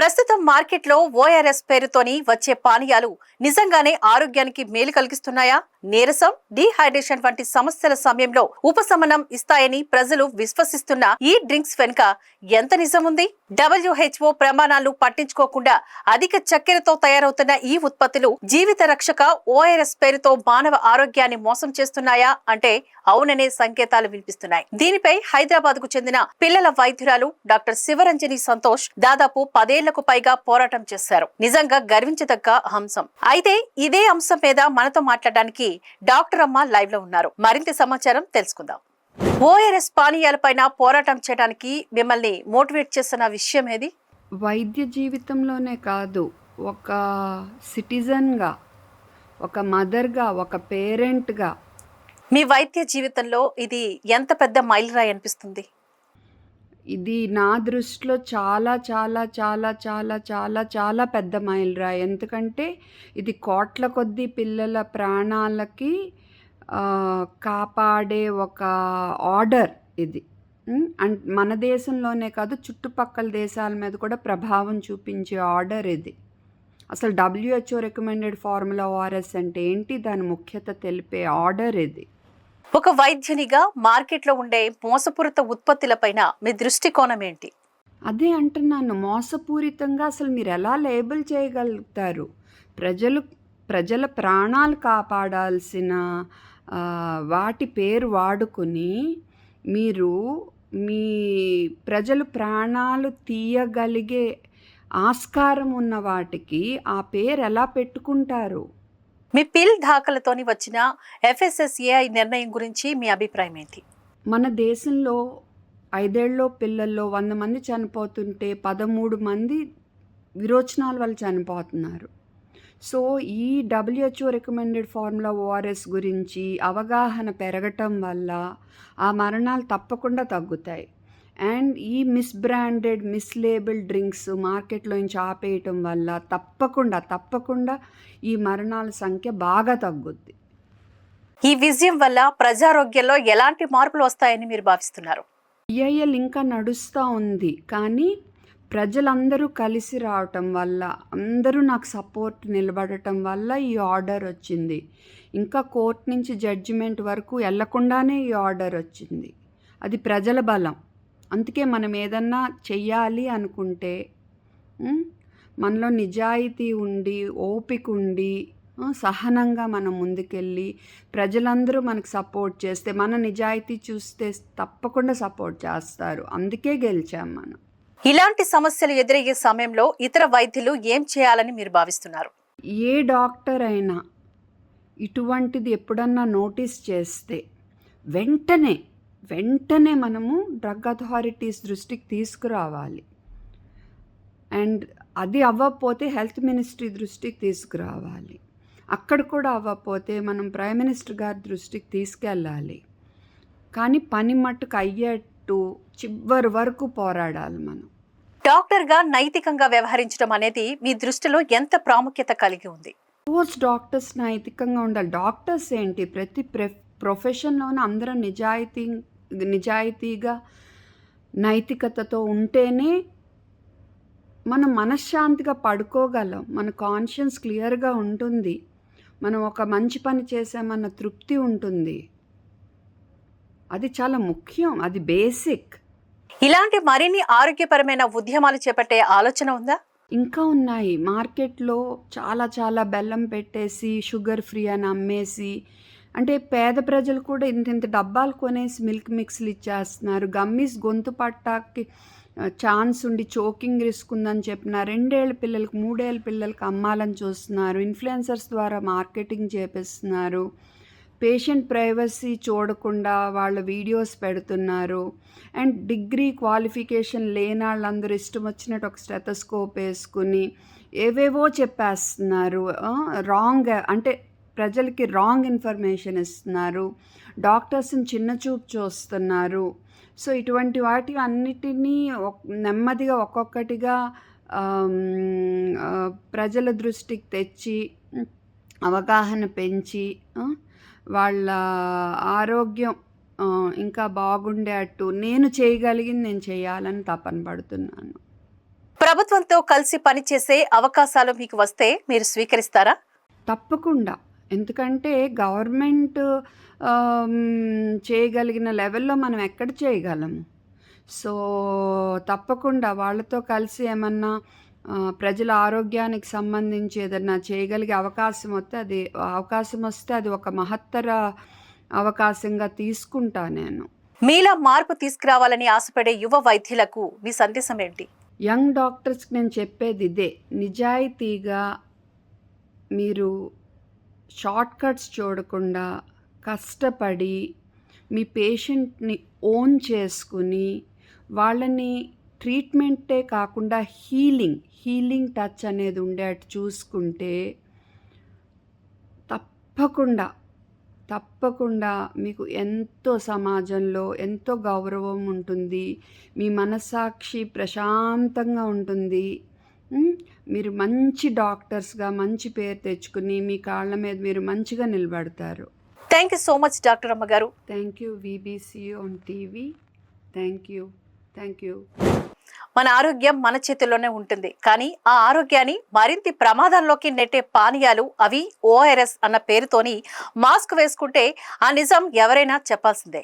ప్రస్తుతం మార్కెట్లో ఓఆర్ఎస్ పేరుతోని వచ్చే పానీయాలు నిజంగానే ఆరోగ్యానికి మేలు కలిగిస్తున్నాయా? నీరసం, డీహైడ్రేషన్ వంటి సమస్యల సమయంలో ఉపశమనం ఇస్తాయని ప్రజలు విశ్వసిస్తున్న ఈ డ్రింక్స్ వెనుక ఎంత నిజం ఉంది? WHO ప్రమాణాలను పట్టించుకోకుండా అధిక చక్కెరతో తయారవుతున్న ఈ ఉత్పత్తులు జీవిత రక్షక ఓఆర్ఎస్ పేరుతో మానవ ఆరోగ్యాన్ని మోసం చేస్తున్నాయా అంటే అవుననే సంకేతాలు వినిపిస్తున్నాయి. దీనిపై హైదరాబాద్ కు చెందిన పిల్లల వైద్యురాలు డాక్టర్ శివరంజని సంతోష్ దాదాపు 10 ఏళ్లకు పైగా పోరాటం చేశారు. నిజంగా గర్వించదగ్గ అంశం. అయితే ఇదే అంశం మీద మనతో మాట్లాడడానికి డాక్టర్ అమ్మ లైవ్ లో ఉన్నారు. మరింత సమాచారం తెలుసుకుందాం. ఓఆర్ఎస్ పానీయాలపైన పోరాటం చేయడానికి మిమ్మల్ని మోటివేట్ చేస్తున్న విషయం ఏది? వైద్య జీవితంలోనే కాదు, ఒక సిటిజన్గా, ఒక మదర్గా, ఒక పేరెంట్గా మీ వైద్య జీవితంలో ఇది ఎంత పెద్ద మైలురాయి అనిపిస్తుంది? ఇది నా దృష్టిలో చాలా చాలా చాలా చాలా చాలా చాలా పెద్ద మైలురాయి. ఎందుకంటే ఇది కోట్ల కొద్దీ పిల్లల ప్రాణాలకి కాపాడే ఒక ఆర్డర్ ఇది. అండ్ మన దేశంలోనే కాదు, చుట్టుపక్కల దేశాల మీద కూడా ప్రభావం చూపించే ఆర్డర్ ఇది. అసలు WHO రికమెండెడ్ ఫార్ములా ఓఆర్ఎస్ అంటే ఏంటి, దాని ముఖ్యత తెలిపే ఆర్డర్ ఇది. ఒక వైద్యునిగా మార్కెట్లో ఉండే మోసపూరిత ఉత్పత్తులపైన మీ దృష్టికోణం ఏంటి? అదే అంటున్నాను, మోసపూరితంగా అసలు మీరు ఎలా లేబుల్ చేయగలుగుతారు? ప్రజల ప్రాణాలు కాపాడాల్సిన వాటి పేరు వాడుకొని మీరు మీ ప్రజలు ప్రాణాలు తీయగలిగే ఆస్కారం ఉన్న వాటికి ఆ పేరు ఎలా పెట్టుకుంటారు? మీ పిల్ దాఖలతోని వచ్చిన FSSAI నిర్ణయం గురించి మీ అభిప్రాయం ఏంటి? మన దేశంలో 5 ఏళ్ళలో పిల్లల్లో 100 మంది చనిపోతుంటే 13 మంది విరోచనాల వల్ల చనిపోతున్నారు. సో ఈ WHO రికమెండెడ్ ఫార్ములా ఓఆర్ఎస్ గురించి అవగాహన పెరగటం వల్ల ఆ మరణాలు తప్పకుండా తగ్గుతాయి. అండ్ ఈ మిస్బ్రాండెడ్, మిస్లేబుల్ డ్రింక్స్ మార్కెట్లో నుంచి ఆపేయటం వల్ల తప్పకుండా ఈ మరణాల సంఖ్య బాగా తగ్గుద్ది. ఈ విజయం వల్ల ప్రజారోగ్యంలో ఎలాంటి మార్పులు వస్తాయని మీరు భావిస్తున్నారు? PIL ఇంకా నడుస్తూ ఉంది, కానీ ప్రజలందరూ కలిసి రావటం వల్ల, అందరూ నాకు సపోర్ట్ నిలబడటం వల్ల ఈ ఆర్డర్ వచ్చింది. ఇంకా కోర్టు నుంచి జడ్జిమెంట్ వరకు వెళ్లకుండానే ఈ ఆర్డర్ వచ్చింది. అది ప్రజల బలం. అందుకే మనం ఏదన్నా చెయ్యాలి అనుకుంటే మనలో నిజాయితీ ఉండి, ఓపిక ఉండి, సహనంగా మనం ముందుకెళ్ళి ప్రజలందరూ మనకు సపోర్ట్ చేస్తే, మన నిజాయితీ చూస్తే తప్పకుండా సపోర్ట్ చేస్తారు. అందుకే గెలిచాం మనం. ఇలాంటి సమస్యలు ఎదురయ్యే సమయంలో ఇతర వైద్యులు ఏం చేయాలని మీరు భావిస్తున్నారు? ఏ డాక్టర్ అయినా ఇటువంటిది ఎప్పుడన్నా నోటీస్ చేస్తే వెంటనే మనము డ్రగ్ అథారిటీస్ దృష్టికి తీసుకురావాలి. అండ్ అది అవ్వకపోతే హెల్త్ మినిస్ట్రీ దృష్టికి తీసుకురావాలి. అక్కడ కూడా అవ్వకపోతే మనం ప్రైమ్ మినిస్టర్ గారి దృష్టికి తీసుకెళ్ళాలి. కానీ పని మట్టుకు అయ్యేట్టు చివరి వరకు పోరాడాలి మనం. డాక్టర్గా నైతికంగా వ్యవహరించడం అనేది మీ దృష్టిలో ఎంత ప్రాముఖ్యత కలిగి ఉంది? డాక్టర్స్ నైతికంగా ఉండాలి. డాక్టర్స్ ఏంటి, ప్రతి ప్రొఫెషన్లోనే అందరం నిజాయితీగా నైతికతతో ఉంటేనే మనం మనశ్శాంతిగా పడుకోగలం. మన కాన్షియన్స్ క్లియర్గా ఉంటుంది. మనం ఒక మంచి పని చేసామన్న తృప్తి ఉంటుంది. అది చాలా ముఖ్యం, అది బేసిక్. ఇలాంటి మరిన్ని ఆరోగ్యపరమైన ఉద్యమాలు చేపట్టే ఆలోచన ఉందా? ఇంకా ఉన్నాయి. మార్కెట్లో చాలా బెల్లం పెట్టేసి షుగర్ ఫ్రీ అని అమ్మేసి, అంటే పేద ప్రజలు కూడా ఇంత డబ్బాలు కొనేసి మిల్క్ మిక్స్లు ఇచ్చేస్తున్నారు. గమ్మీస్ గొంతు పట్టాకి ఛాన్స్ ఉండి చోకింగ్ రిస్క్ ఉందని చెప్పిన 2 ఏళ్ల పిల్లలకి, 3 ఏళ్ల పిల్లలకి అమ్మాలని చూస్తున్నారు. ఇన్ఫ్లుయెన్సర్స్ ద్వారా మార్కెటింగ్ చేపిస్తున్నారు. పేషెంట్ ప్రైవసీ చూడకుండా వాళ్ళ వీడియోస్ పెడుతున్నారు. అండ్ డిగ్రీ క్వాలిఫికేషన్ లేని వాళ్ళందరూ ఇష్టం వచ్చినట్టు ఒక స్టెథోస్కోప్ వేసుకుని ఏవేవో చెప్పేస్తున్నారు. రాంగ్, అంటే ప్రజలకి రాంగ్ ఇన్ఫర్మేషన్ ఇస్తున్నారు. డాక్టర్స్ని చిన్నచూపు చూస్తున్నారు. సో ఇటువంటి వాటి అన్నిటినీ నెమ్మదిగా ఒక్కొక్కటిగా ప్రజల దృష్టికి తెచ్చి అవగాహన పెంచి వాళ్ళ ఆరోగ్యం ఇంకా బాగుండేట్టు నేను చేయగలిగింది నేను చేయాలని తపన పడుతున్నాను. ప్రభుత్వంతో కలిసి పనిచేసే అవకాశాలు మీకు వస్తే మీరు స్వీకరిస్తారా? తప్పకుండా. ఎందుకంటే గవర్నమెంట్ చేయగలిగిన లెవెల్‌లో మనం ఎక్కడ చేయగలము. సో, తప్పకుండా వాళ్ళతో కలిసి ఏమన్నా ప్రజల ఆరోగ్యానికి సంబంధించి ఏదన్నా చేయగలిగే అవకాశం వస్తే అది ఒక మహత్తర అవకాశంగా తీసుకుంటా నేను. మీలా మార్పు తీసుకురావాలని ఆశపడే యువ వైద్యులకు మీ సందేశం ఏంటి? యంగ్ డాక్టర్స్‌కి నేను చెప్పేది ఇదే. నిజాయితీగా మీరు షార్ట్ కట్స్ చూడకుండా కష్టపడి మీ పేషెంట్‌ని ఓన్ చేసుకుని వాళ్ళని ట్రీట్మెంటే కాకుండా హీలింగ్ టచ్ అనేది ఉండేట్టు చూసుకుంటే తప్పకుండా మీకు ఎంతో సమాజంలో ఎంతో గౌరవం ఉంటుంది. మీ మనస్సాక్షి ప్రశాంతంగా ఉంటుంది. మీరు మంచి డాక్టర్స్‌గా మంచి పేరు తెచ్చుకుని మీ కాళ్ళ మీద మీరు మంచిగా నిలబడతారు. Thank you so much doctor అమ్మ గారు. Thank you VBC on TV. Thank you. మన ఆరోగ్యం మన చేతుల్లోనే ఉంటుంది. కానీ ఆ ఆరోగ్యాన్ని మరింత ప్రమాదంలోకి నెట్టే పానీయాలు అవి ORS అన్న పేరుతోని మాస్క్ వేసుకుంటే ఆ నిజం ఎవరైనా చెప్పాల్సిందే.